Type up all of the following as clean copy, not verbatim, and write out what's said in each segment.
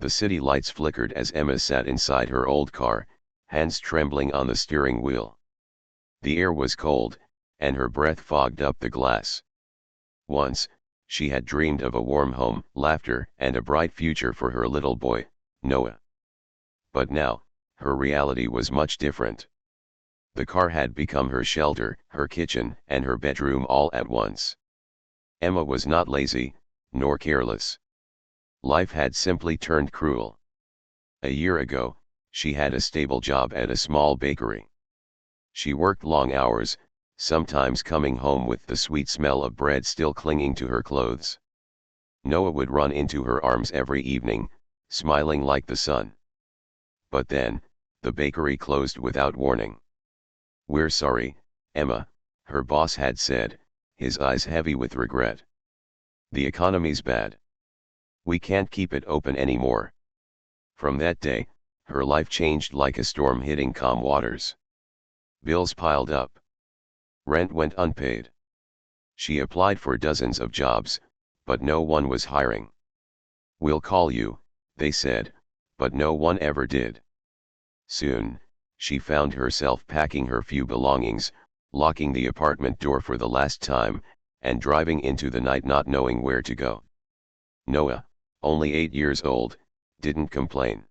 The city lights flickered as Emma sat inside her old car, hands trembling on the steering wheel. The air was cold, and her breath fogged up the glass. Once, she had dreamed of a warm home, laughter, and a bright future for her little boy, Noah. But now, her reality was much different. The car had become her shelter, her kitchen, and her bedroom all at once. Emma was not lazy, nor careless. Life had simply turned cruel. A year ago, she had a stable job at a small bakery. She worked long hours, sometimes coming home with the sweet smell of bread still clinging to her clothes. Noah would run into her arms every evening, smiling like the sun. But then, the bakery closed without warning. "We're sorry, Emma," her boss had said, his eyes heavy with regret. "The economy's bad. We can't keep it open anymore." From that day, her life changed like a storm hitting calm waters. Bills piled up. Rent went unpaid. She applied for dozens of jobs, but no one was hiring. "We'll call you," they said, but no one ever did. Soon, she found herself packing her few belongings, locking the apartment door for the last time, and driving into the night not knowing where to go. Noah, only 8 years old, didn't complain.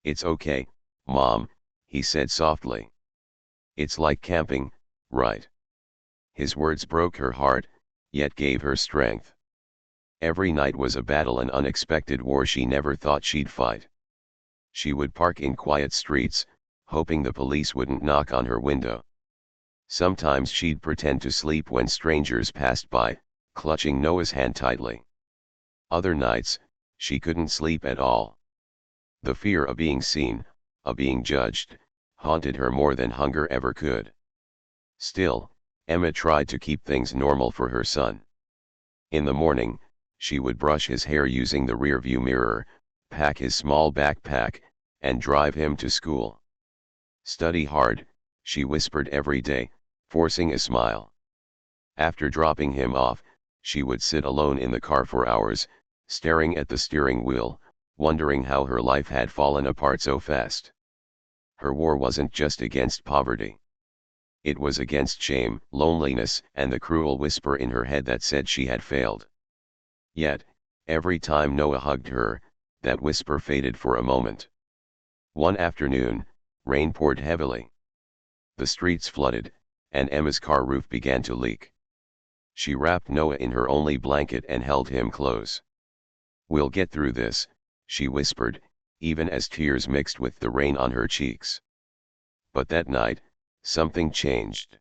"It's okay, Mom," he said softly. "It's like camping, right?" His words broke her heart, yet gave her strength. Every night was a battle, an unexpected war she never thought she'd fight. She would park in quiet streets, hoping the police wouldn't knock on her window. Sometimes she'd pretend to sleep when strangers passed by, clutching Noah's hand tightly. Other nights, she couldn't sleep at all. The fear of being seen, of being judged, haunted her more than hunger ever could. Still, Emma tried to keep things normal for her son. In the morning, she would brush his hair using the rearview mirror, pack his small backpack, and drive him to school. "Study hard," she whispered every day, forcing a smile. After dropping him off, she would sit alone in the car for hours, staring at the steering wheel, wondering how her life had fallen apart so fast. Her war wasn't just against poverty. It was against shame, loneliness, and the cruel whisper in her head that said she had failed. Yet, every time Noah hugged her, that whisper faded for a moment. One afternoon, rain poured heavily. The streets flooded, and Emma's car roof began to leak. She wrapped Noah in her only blanket and held him close. "We'll get through this," she whispered, even as tears mixed with the rain on her cheeks. But that night, something changed.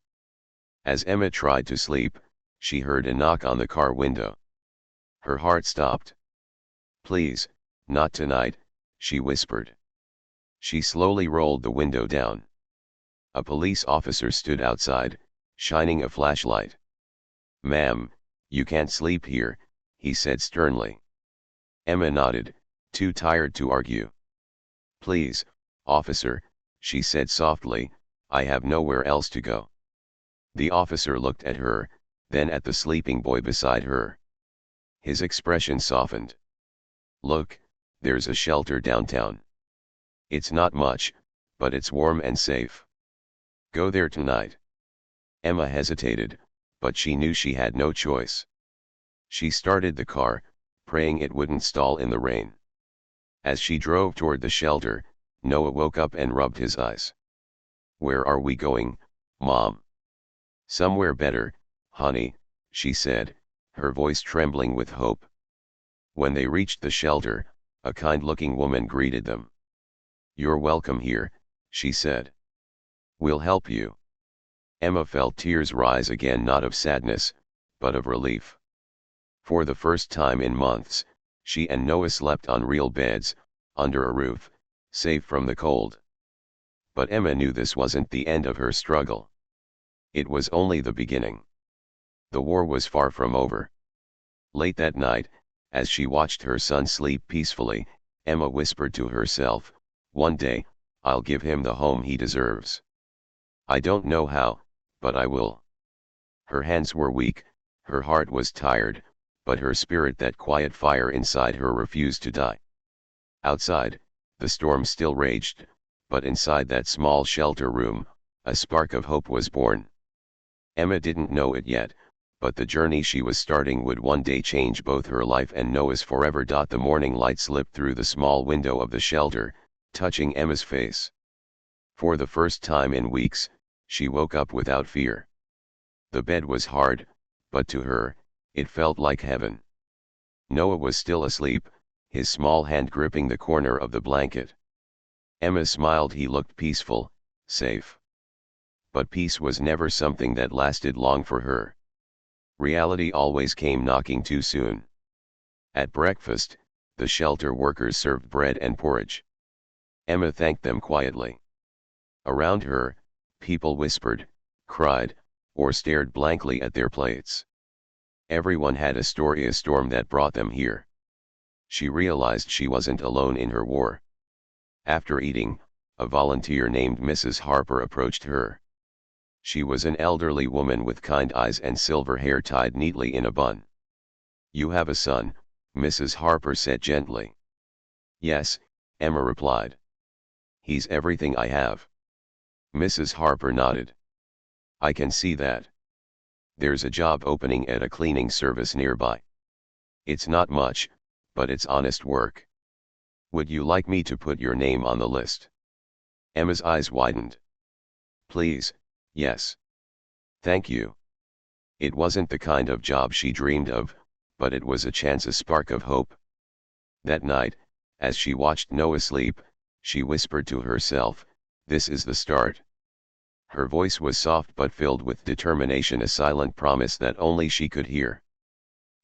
As Emma tried to sleep, she heard a knock on the car window. Her heart stopped. "Please, not tonight," she whispered. She slowly rolled the window down. A police officer stood outside, shining a flashlight. "Ma'am, you can't sleep here," he said sternly. Emma nodded, too tired to argue. "Please, officer," she said softly, "I have nowhere else to go." The officer looked at her, then at the sleeping boy beside her. His expression softened. "Look, there's a shelter downtown. It's not much, but it's warm and safe. Go there tonight." Emma hesitated, but she knew she had no choice. She started the car, praying it wouldn't stall in the rain. As she drove toward the shelter, Noah woke up and rubbed his eyes. "Where are we going, Mom?" "Somewhere better, honey," she said, her voice trembling with hope. When they reached the shelter, a kind-looking woman greeted them. "You're welcome here," she said. "We'll help you." Emma felt tears rise again, not of sadness, but of relief. For the first time in months, she and Noah slept on real beds, under a roof, safe from the cold. But Emma knew this wasn't the end of her struggle. It was only the beginning. The war was far from over. Late that night, as she watched her son sleep peacefully, Emma whispered to herself, "One day, I'll give him the home he deserves. I don't know how, but I will." Her hands were weak, her heart was tired, but her spirit, that quiet fire inside her, refused to die. Outside, the storm still raged, but inside that small shelter room, a spark of hope was born. Emma didn't know it yet, but the journey she was starting would one day change both her life and Noah's forever. The morning light slipped through the small window of the shelter, touching Emma's face. For the first time in weeks, she woke up without fear. The bed was hard, but to her, it felt like heaven. Noah was still asleep, his small hand gripping the corner of the blanket. Emma smiled. He looked peaceful, safe. But peace was never something that lasted long for her. Reality always came knocking too soon. At breakfast, the shelter workers served bread and porridge. Emma thanked them quietly. Around her, people whispered, cried, or stared blankly at their plates. Everyone had a story, a storm that brought them here. She realized she wasn't alone in her war. After eating, a volunteer named Mrs. Harper approached her. She was an elderly woman with kind eyes and silver hair tied neatly in a bun. "You have a son," Mrs. Harper said gently. "Yes," Emma replied. "He's everything I have." Mrs. Harper nodded. "I can see that. There's a job opening at a cleaning service nearby. It's not much, but it's honest work. Would you like me to put your name on the list?" Emma's eyes widened. "Please, yes. Thank you." It wasn't the kind of job she dreamed of, but it was a chance, a spark of hope. That night, as she watched Noah sleep, she whispered to herself, "This is the start." Her voice was soft but filled with determination, a silent promise that only she could hear.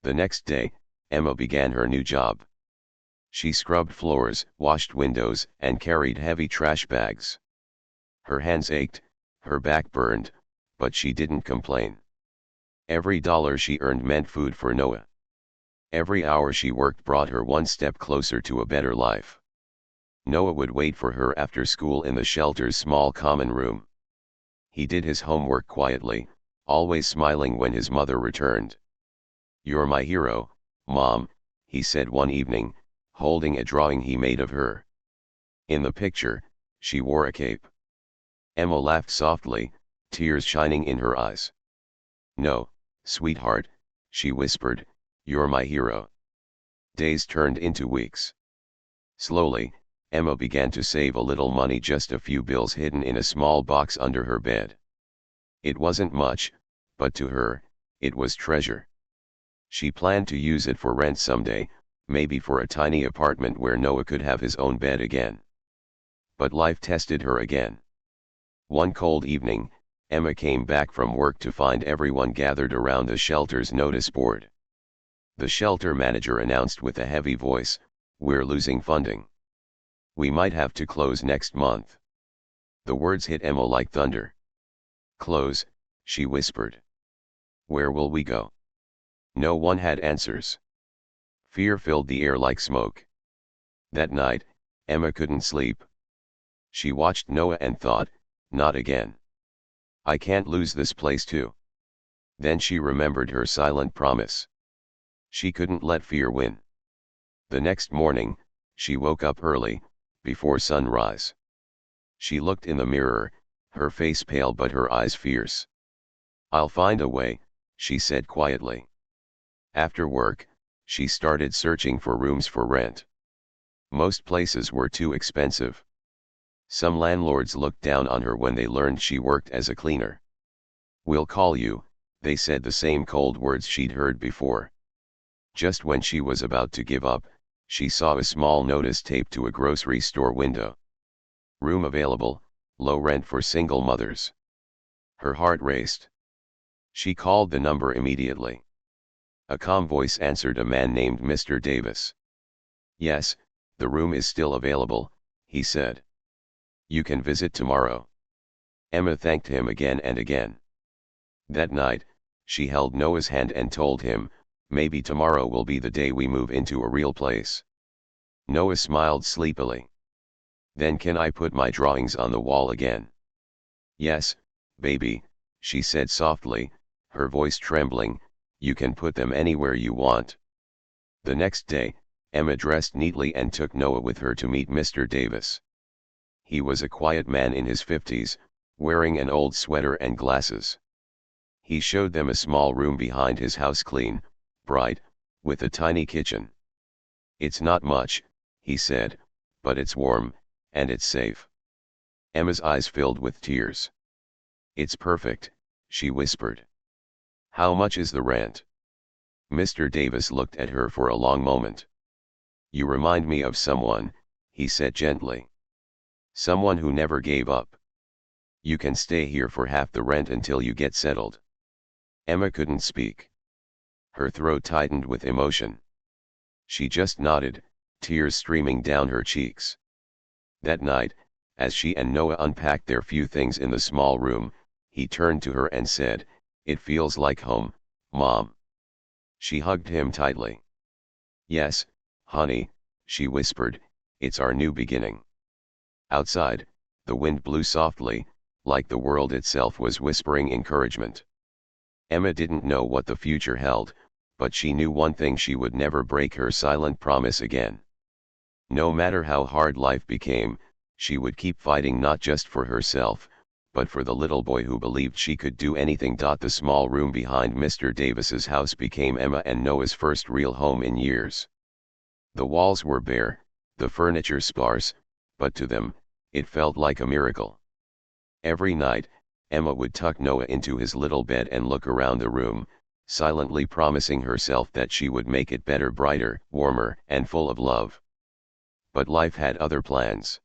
The next day, Emma began her new job. She scrubbed floors, washed windows, and carried heavy trash bags. Her hands ached, her back burned, but she didn't complain. Every dollar she earned meant food for Noah. Every hour she worked brought her one step closer to a better life. Noah would wait for her after school in the shelter's small common room. He did his homework quietly, always smiling when his mother returned. "You're my hero, Mom," he said one evening, holding a drawing he made of her. In the picture, she wore a cape. Emma laughed softly, tears shining in her eyes. "No, sweetheart," she whispered, "you're my hero." Days turned into weeks. Slowly, Emma began to save a little money, just a few bills hidden in a small box under her bed. It wasn't much, but to her, it was treasure. She planned to use it for rent someday, maybe for a tiny apartment where Noah could have his own bed again. But life tested her again. One cold evening, Emma came back from work to find everyone gathered around the shelter's notice board. The shelter manager announced with a heavy voice, "We're losing funding. We might have to close next month." The words hit Emma like thunder. "Close?" she whispered. "Where will we go?" No one had answers. Fear filled the air like smoke. That night, Emma couldn't sleep. She watched Noah and thought, "Not again. I can't lose this place too." Then she remembered her silent promise. She couldn't let fear win. The next morning, she woke up early, before sunrise. She looked in the mirror, her face pale but her eyes fierce. "I'll find a way," she said quietly. After work, she started searching for rooms for rent. Most places were too expensive. Some landlords looked down on her when they learned she worked as a cleaner. "We'll call you," they said, the same cold words she'd heard before. Just when she was about to give up, she saw a small notice taped to a grocery store window. "Room available, low rent for single mothers." Her heart raced. She called the number immediately. A calm voice answered, a man named Mr. Davis. "Yes, the room is still available," he said. "You can visit tomorrow." Emma thanked him again and again. That night, she held Noah's hand and told him, "Maybe tomorrow will be the day we move into a real place." Noah smiled sleepily. "Then can I put my drawings on the wall again?" "Yes, baby," she said softly, her voice trembling, "you can put them anywhere you want." The next day, Emma dressed neatly and took Noah with her to meet Mr. Davis. He was a quiet man in his 50s, wearing an old sweater and glasses. He showed them a small room behind his house, clean, bright, with a tiny kitchen. "It's not much," he said, "but it's warm, and it's safe." Emma's eyes filled with tears. "It's perfect," she whispered. "How much is the rent?" Mr. Davis looked at her for a long moment. "You remind me of someone," he said gently. "Someone who never gave up. You can stay here for half the rent until you get settled." Emma couldn't speak. Her throat tightened with emotion. She just nodded, tears streaming down her cheeks. That night, as she and Noah unpacked their few things in the small room, he turned to her and said, "It feels like home, Mom." She hugged him tightly. "Yes, honey," she whispered, "it's our new beginning." Outside, the wind blew softly, like the world itself was whispering encouragement. Emma didn't know what the future held, but she knew one thing: she would never break her silent promise again. No matter how hard life became, she would keep fighting, not just for herself, but for the little boy who believed she could do anything. The small room behind Mr. Davis's house became Emma and Noah's first real home in years. The walls were bare, the furniture sparse, but to them, it felt like a miracle. Every night, Emma would tuck Noah into his little bed and look around the room, silently promising herself that she would make it better, brighter, warmer, and full of love. But life had other plans.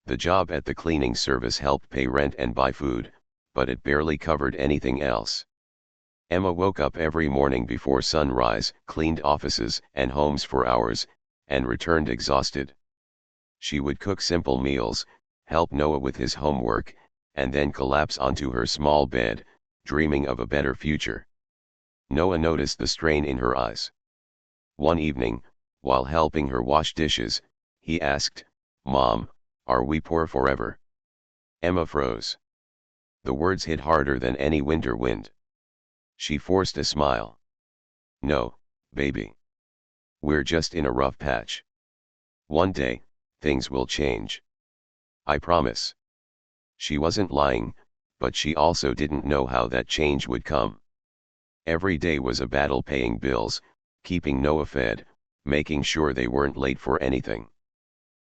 The job at the cleaning service helped pay rent and buy food, but it barely covered anything else. Emma woke up every morning before sunrise, cleaned offices and homes for hours, and returned exhausted. She would cook simple meals, help Noah with his homework, and then collapse onto her small bed, dreaming of a better future. Noah noticed the strain in her eyes. One evening, while helping her wash dishes, he asked, "Mom, are we poor forever?" Emma froze. The words hit harder than any winter wind. She forced a smile. "No, baby. We're just in a rough patch. One day, things will change. I promise." She wasn't lying, but she also didn't know how that change would come. Every day was a battle, paying bills, keeping Noah fed, making sure they weren't late for anything.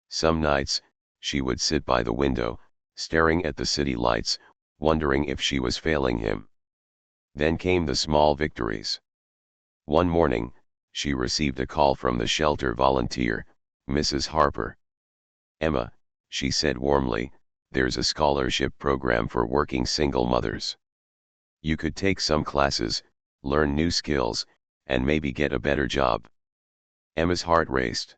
Some nights, she would sit by the window, staring at the city lights, wondering if she was failing him. Then came the small victories. One morning, she received a call from the shelter volunteer, Mrs. Harper. "Emma," she said warmly, "there's a scholarship program for working single mothers. You could take some classes, learn new skills, and maybe get a better job." Emma's heart raced.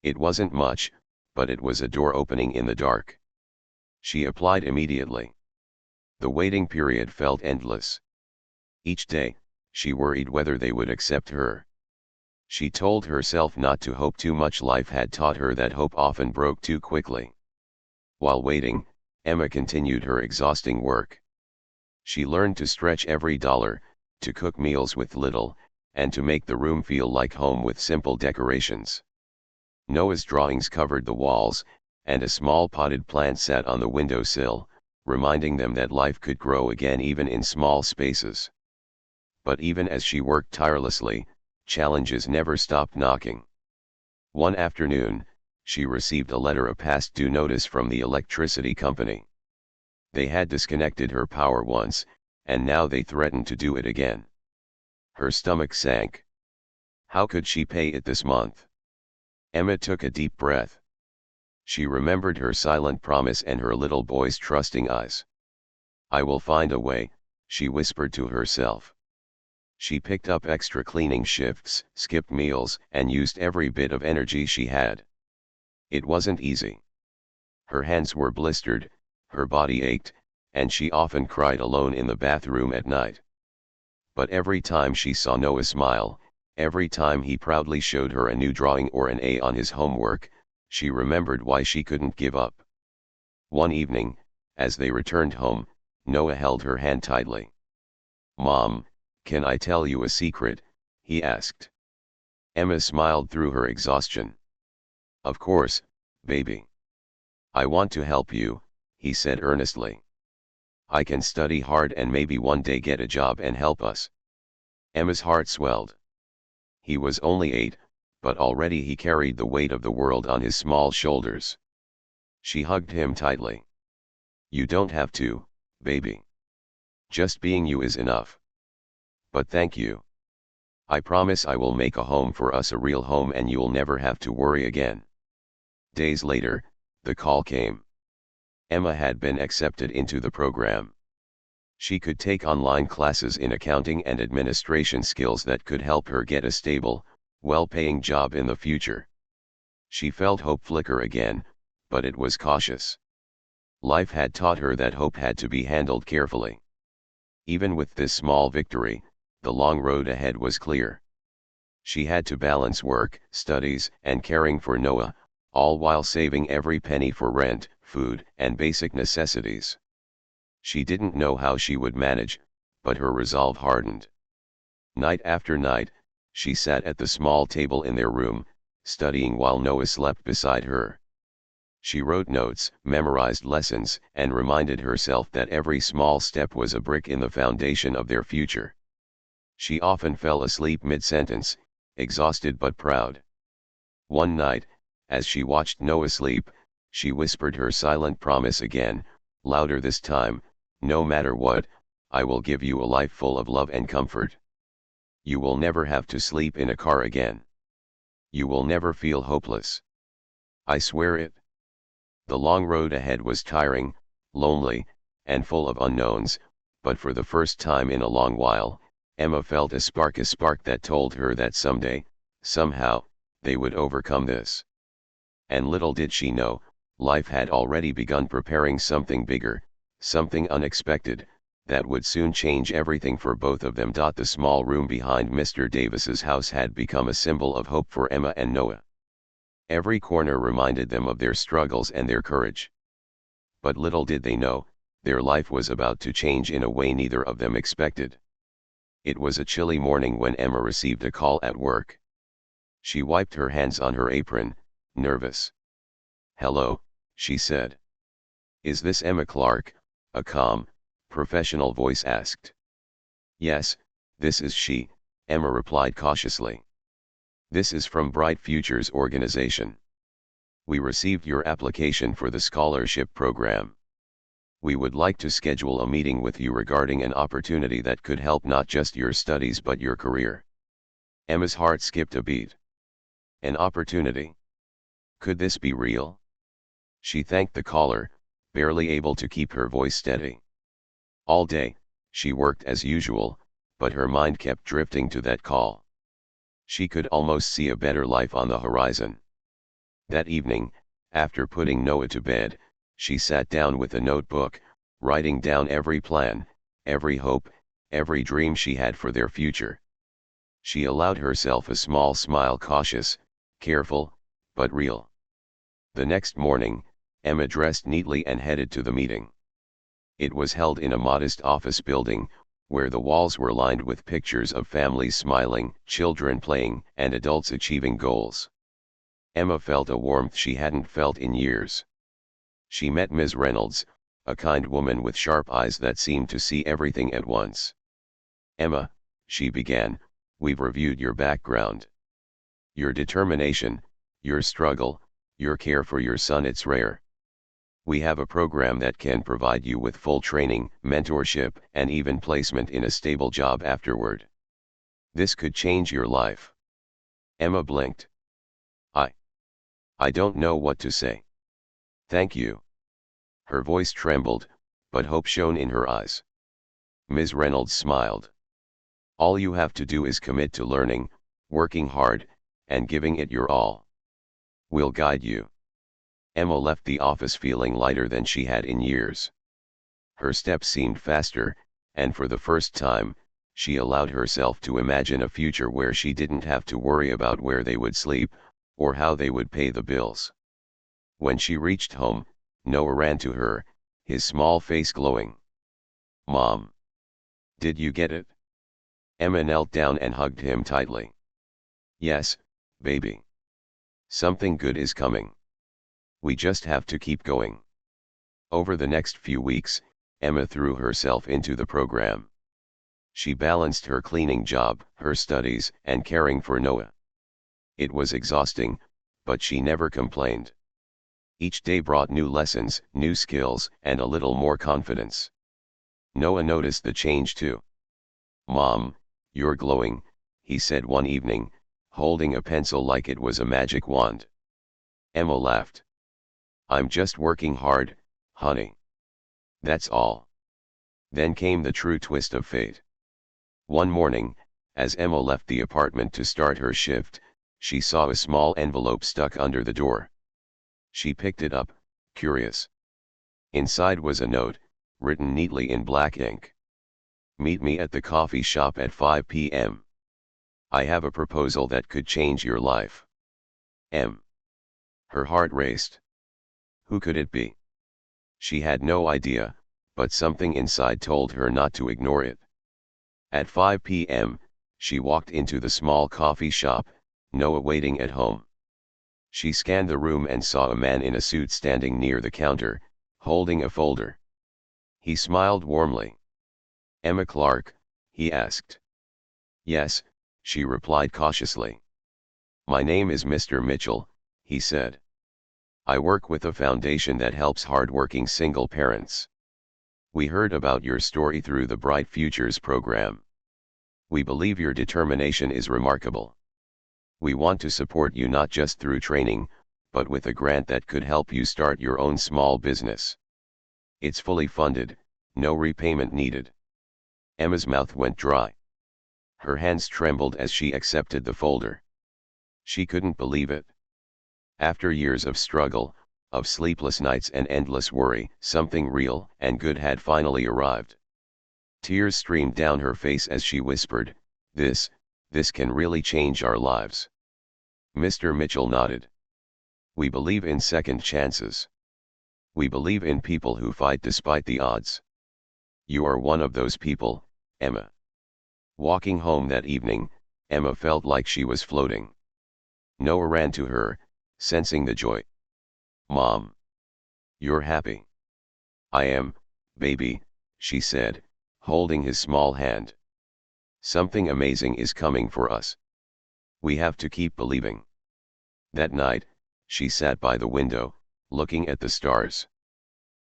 It wasn't much, but it was a door opening in the dark. She applied immediately. The waiting period felt endless. Each day, she worried whether they would accept her. She told herself not to hope too much. Life had taught her that hope often broke too quickly. While waiting, Emma continued her exhausting work. She learned to stretch every dollar, to cook meals with little, and to make the room feel like home with simple decorations. Noah's drawings covered the walls, and a small potted plant sat on the windowsill, reminding them that life could grow again even in small spaces. But even as she worked tirelessly, challenges never stopped knocking. One afternoon, she received a letter, a past due notice from the electricity company. They had disconnected her power once, and now they threatened to do it again. Her stomach sank. How could she pay it this month? Emma took a deep breath. She remembered her silent promise and her little boy's trusting eyes. "I will find a way," she whispered to herself. She picked up extra cleaning shifts, skipped meals, and used every bit of energy she had. It wasn't easy. Her hands were blistered, her body ached, and she often cried alone in the bathroom at night. But every time she saw Noah smile, every time he proudly showed her a new drawing or an A on his homework, she remembered why she couldn't give up. One evening, as they returned home, Noah held her hand tightly. "Mom, can I tell you a secret?" he asked. Emma smiled through her exhaustion. Of course, baby. I want to help you, he said earnestly. I can study hard and maybe one day get a job and help us. Emma's heart swelled. He was only 8, but already he carried the weight of the world on his small shoulders. She hugged him tightly. You don't have to, baby. Just being you is enough. But thank you. I promise I will make a home for us, a real home, and you'll never have to worry again. Days later, the call came. Emma had been accepted into the program. She could take online classes in accounting and administration skills that could help her get a stable, well-paying job in the future. She felt hope flicker again, but it was cautious. Life had taught her that hope had to be handled carefully. Even with this small victory, the long road ahead was clear. She had to balance work, studies, and caring for Noah, all while saving every penny for rent, food, and basic necessities. She didn't know how she would manage, but her resolve hardened. Night after night, she sat at the small table in their room, studying while Noah slept beside her. She wrote notes, memorized lessons, and reminded herself that every small step was a brick in the foundation of their future. She often fell asleep mid-sentence, exhausted but proud. One night, as she watched Noah sleep, she whispered her silent promise again, louder this time, no matter what, I will give you a life full of love and comfort. You will never have to sleep in a car again. You will never feel hopeless. I swear it. The long road ahead was tiring, lonely, and full of unknowns, but for the first time in a long while, Emma felt a spark that told her that someday, somehow, they would overcome this. And little did she know, life had already begun preparing something bigger, something unexpected, that would soon change everything for both of them. The small room behind Mr. Davis's house had become a symbol of hope for Emma and Noah. Every corner reminded them of their struggles and their courage. But little did they know, their life was about to change in a way neither of them expected. It was a chilly morning when Emma received a call at work. She wiped her hands on her apron, nervous. Hello, she said. Is this Emma Clark? A calm, professional voice asked. Yes, this is she, Emma replied cautiously. This is from Bright Futures organization. We received your application for the scholarship program. We would like to schedule a meeting with you regarding an opportunity that could help not just your studies but your career. Emma's heart skipped a beat. An opportunity? Could this be real? She thanked the caller, barely able to keep her voice steady. All day, she worked as usual, but her mind kept drifting to that call. She could almost see a better life on the horizon. That evening, after putting Noah to bed, she sat down with a notebook, writing down every plan, every hope, every dream she had for their future. She allowed herself a small smile, cautious, careful, but real. The next morning, Emma dressed neatly and headed to the meeting. It was held in a modest office building, where the walls were lined with pictures of families smiling, children playing, and adults achieving goals. Emma felt a warmth she hadn't felt in years. She met Ms. Reynolds, a kind woman with sharp eyes that seemed to see everything at once. Emma, she began, we've reviewed your background. Your determination, your struggle, your care for your son, it's rare. We have a program that can provide you with full training, mentorship, and even placement in a stable job afterward. This could change your life. Emma blinked. I don't know what to say. Thank you. Her voice trembled, but hope shone in her eyes. Ms. Reynolds smiled. All you have to do is commit to learning, working hard, and giving it your all. We'll guide you. Emma left the office feeling lighter than she had in years. Her steps seemed faster, and for the first time, she allowed herself to imagine a future where she didn't have to worry about where they would sleep, or how they would pay the bills. When she reached home, Noah ran to her, his small face glowing. Mom! Did you get it? Emma knelt down and hugged him tightly. Yes, baby. Something good is coming. We just have to keep going. Over the next few weeks, Emma threw herself into the program. She balanced her cleaning job, her studies, and caring for Noah. It was exhausting, but she never complained. Each day brought new lessons, new skills, and a little more confidence. Noah noticed the change too. "Mom, you're glowing," he said one evening, holding a pencil like it was a magic wand. Emma laughed. "I'm just working hard, honey. That's all." Then came the true twist of fate. One morning, as Emma left the apartment to start her shift, she saw a small envelope stuck under the door. She picked it up, curious. Inside was a note, written neatly in black ink. "Meet me at the coffee shop at 5 p.m. I have a proposal that could change your life. M." Her heart raced. Who could it be? She had no idea, but something inside told her not to ignore it. At 5 p.m., she walked into the small coffee shop, Noah waiting at home. She scanned the room and saw a man in a suit standing near the counter, holding a folder. He smiled warmly. "Emma Clark?" he asked. "Yes," she replied cautiously. "My name is Mr. Mitchell," he said. "I work with a foundation that helps hardworking single parents. We heard about your story through the Bright Futures program. We believe your determination is remarkable. We want to support you not just through training, but with a grant that could help you start your own small business. It's fully funded, no repayment needed." Emma's mouth went dry. Her hands trembled as she accepted the folder. She couldn't believe it. After years of struggle, of sleepless nights and endless worry, something real and good had finally arrived. Tears streamed down her face as she whispered, This can really change our lives." Mr. Mitchell nodded. "We believe in second chances. We believe in people who fight despite the odds. You are one of those people, Emma." Walking home that evening, Emma felt like she was floating. Noah ran to her, sensing the joy. "Mom. You're happy." "I am, baby," she said, holding his small hand. "Something amazing is coming for us. We have to keep believing." That night, she sat by the window, looking at the stars.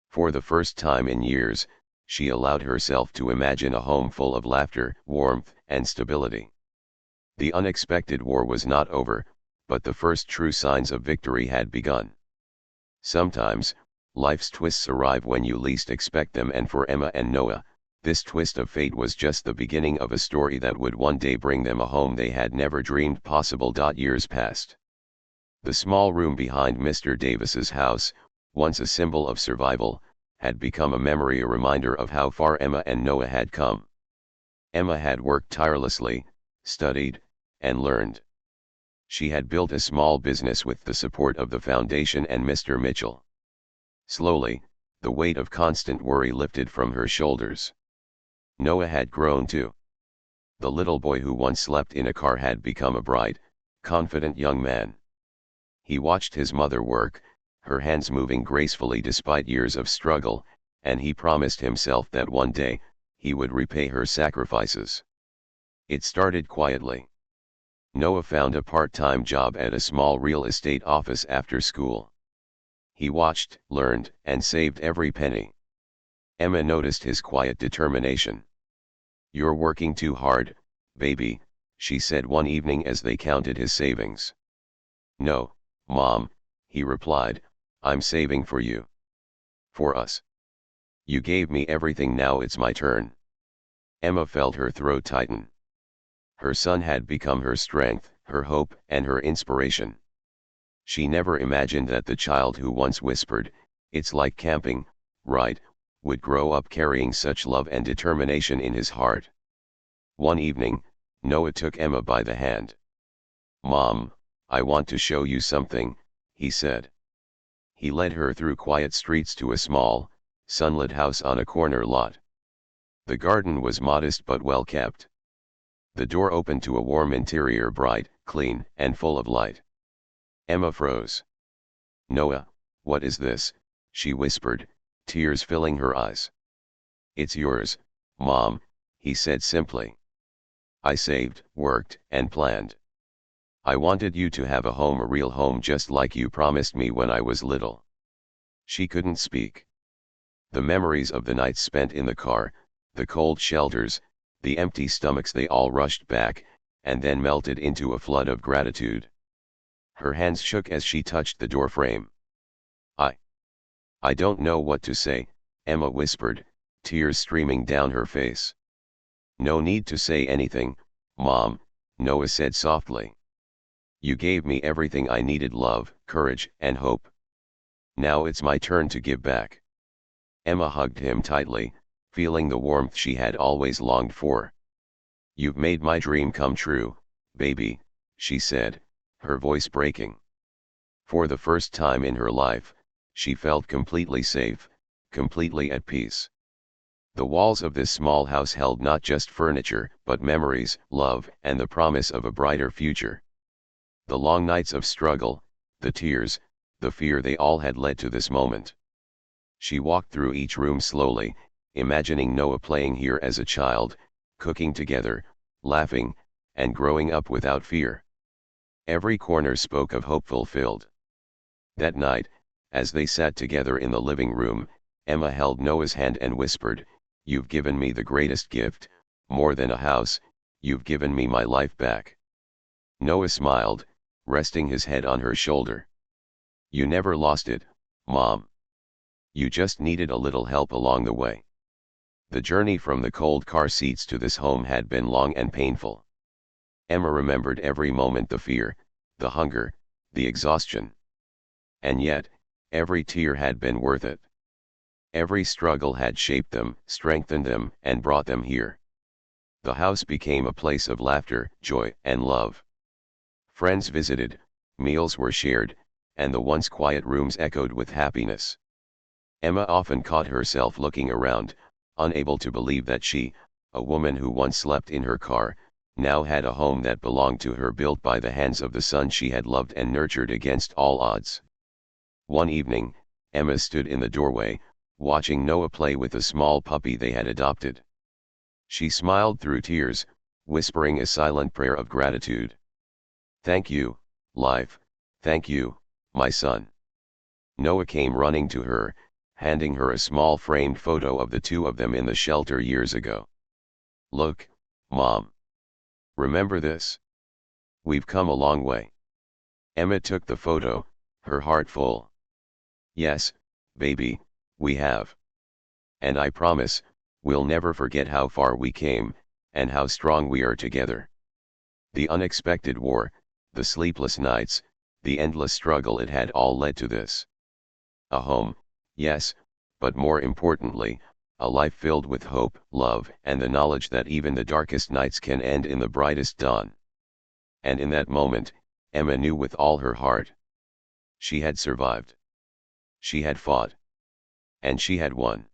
For the first time in years, she allowed herself to imagine a home full of laughter, warmth, and stability. The unexpected war was not over, but the first true signs of victory had begun. Sometimes, life's twists arrive when you least expect them, and for Emma and Noah, this twist of fate was just the beginning of a story that would one day bring them a home they had never dreamed possible. Years passed. The small room behind Mr. Davis's house, once a symbol of survival, had become a memory, a reminder of how far Emma and Noah had come. Emma had worked tirelessly, studied, and learned. She had built a small business with the support of the foundation and Mr. Mitchell. Slowly, the weight of constant worry lifted from her shoulders. Noah had grown too. The little boy who once slept in a car had become a bright, confident young man. He watched his mother work, her hands moving gracefully despite years of struggle, and he promised himself that one day, he would repay her sacrifices. It started quietly. Noah found a part-time job at a small real estate office after school. He watched, learned, and saved every penny. Emma noticed his quiet determination. "You're working too hard, baby," she said one evening as they counted his savings. "No, Mom," he replied, "I'm saving for you. For us. You gave me everything, now it's my turn." Emma felt her throat tighten. Her son had become her strength, her hope, and her inspiration. She never imagined that the child who once whispered, "It's like camping, right," would grow up carrying such love and determination in his heart. One evening, Noah took Emma by the hand. "Mom, I want to show you something," he said. He led her through quiet streets to a small, sunlit house on a corner lot. The garden was modest but well kept. The door opened to a warm interior, bright, clean, and full of light. Emma froze. "Noah, what is this?" she whispered, tears filling her eyes. "It's yours, Mom," he said simply. "I saved, worked, and planned. I wanted you to have a home, a real home, just like you promised me when I was little." She couldn't speak. The memories of the nights spent in the car, the cold shelters, the empty stomachs, they all rushed back, and then melted into a flood of gratitude. Her hands shook as she touched the doorframe. I I don't know what to say," Emma whispered, tears streaming down her face. "No need to say anything, Mom," Noah said softly. "You gave me everything I needed: love, courage, and hope. Now it's my turn to give back." Emma hugged him tightly, feeling the warmth she had always longed for. "You've made my dream come true, baby," she said, her voice breaking. For the first time in her life, she felt completely safe, completely at peace. The walls of this small house held not just furniture, but memories, love, and the promise of a brighter future. The long nights of struggle, the tears, the fear, they all had led to this moment. She walked through each room slowly, imagining Noah playing here as a child, cooking together, laughing, and growing up without fear. Every corner spoke of hope fulfilled. That night, as they sat together in the living room, Emma held Noah's hand and whispered, "You've given me the greatest gift, more than a house, you've given me my life back." Noah smiled, resting his head on her shoulder. "You never lost it, Mom. You just needed a little help along the way." The journey from the cold car seats to this home had been long and painful. Emma remembered every moment: the fear, the hunger, the exhaustion. And yet, every tear had been worth it. Every struggle had shaped them, strengthened them, and brought them here. The house became a place of laughter, joy, and love. Friends visited, meals were shared, and the once quiet rooms echoed with happiness. Emma often caught herself looking around, unable to believe that she, a woman who once slept in her car, now had a home that belonged to her, built by the hands of the son she had loved and nurtured against all odds. One evening, Emma stood in the doorway, watching Noah play with a small puppy they had adopted. She smiled through tears, whispering a silent prayer of gratitude. "Thank you, life, thank you, my son." Noah came running to her, handing her a small framed photo of the two of them in the shelter years ago. "Look, Mom. Remember this? We've come a long way." Emma took the photo, her heart full. "Yes, baby, we have. And I promise, we'll never forget how far we came, and how strong we are together." The unexpected war, the sleepless nights, the endless struggle, it had all led to this. A home, yes, but more importantly, a life filled with hope, love, and the knowledge that even the darkest nights can end in the brightest dawn. And in that moment, Emma knew with all her heart. She had survived. She had fought. And she had won.